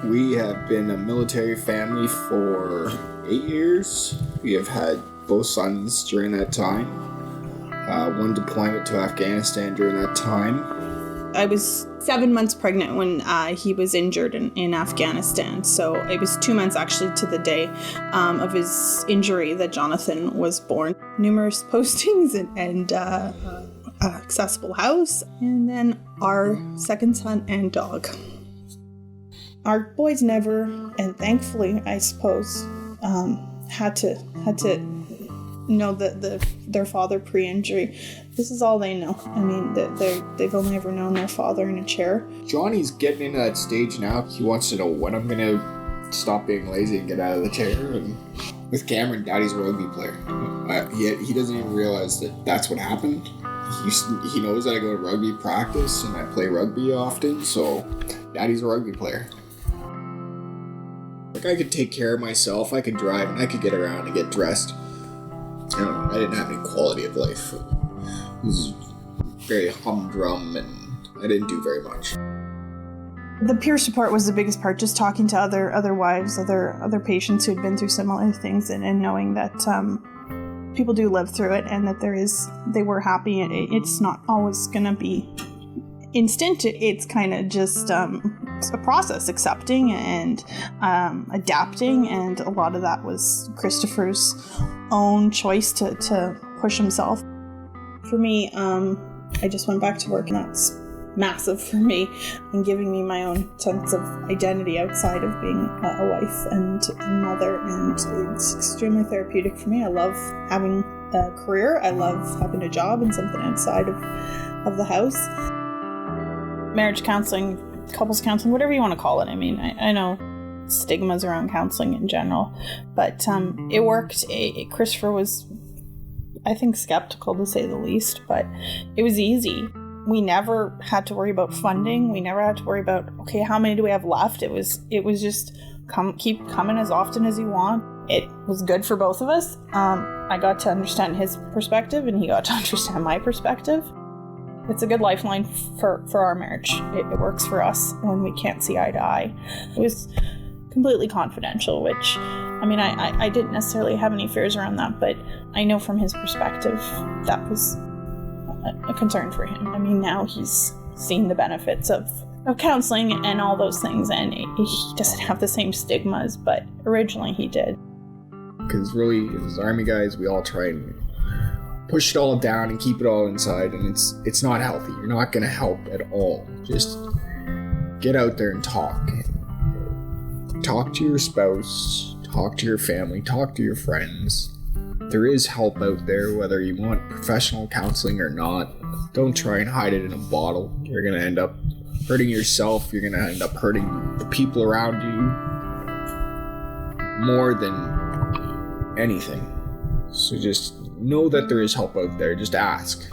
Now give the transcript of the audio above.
We have been a military family for 8 years. We have had both sons during that time. One deployment to Afghanistan during that time. I was 7 months pregnant when he was injured in Afghanistan. So it was 2 months actually to the day of his injury that Jonathan was born. Numerous postings and accessible house, and then our second son and dog. Our boys never, and thankfully, I suppose, had to know their father pre-injury. This is all they know. I mean, they've only ever known their father in a chair. Johnny's getting into that stage now. He wants to know when I'm gonna stop being lazy and get out of the chair. And with Cameron, Daddy's a rugby player. He doesn't even realize that that's what happened. He knows that I go to rugby practice and I play rugby often, so Daddy's a rugby player. Like, I could take care of myself, I could drive, and I could get around and get dressed. I didn't have any quality of life. It was very humdrum, and I didn't do very much. The peer support was the biggest part, just talking to other wives, other patients who had been through similar things, and knowing that people do live through it, and that they were happy. It's not always going to be instant. It's kind of just it's a process, accepting and adapting, and a lot of that was Christopher's own choice to push himself. For me, I just went back to work, and that's massive for me, and giving me my own sense of identity outside of being a wife and mother, and it's extremely therapeutic for me. I love having a career. I love having a job and something outside of the house. Marriage counseling, couples counseling, whatever you want to call it. I mean, I know stigmas around counseling in general, but it worked. Christopher was, I think, skeptical to say the least, but it was easy. We never had to worry about funding. We never had to worry about, okay, how many do we have left? It was just keep coming as often as you want. It was good for both of us. I got to understand his perspective, and he got to understand my perspective. It's a good lifeline for our marriage. It works for us when we can't see eye to eye. It was completely confidential, which, I mean, I didn't necessarily have any fears around that, but I know from his perspective that was a concern for him. I mean, now he's seen the benefits of counseling and all those things, and he doesn't have the same stigmas, but originally he did. Because really, as Army guys, we all try and push it all down and keep it all inside, and it's not healthy. You're not going to help at all. Just get out there and talk. Talk to your spouse, talk to your family, talk to your friends. There is help out there, whether you want professional counseling or not. Don't try and hide it in a bottle. You're going to end up hurting yourself. You're going to end up hurting the people around you more than anything. So just know that there is help out there. Just ask.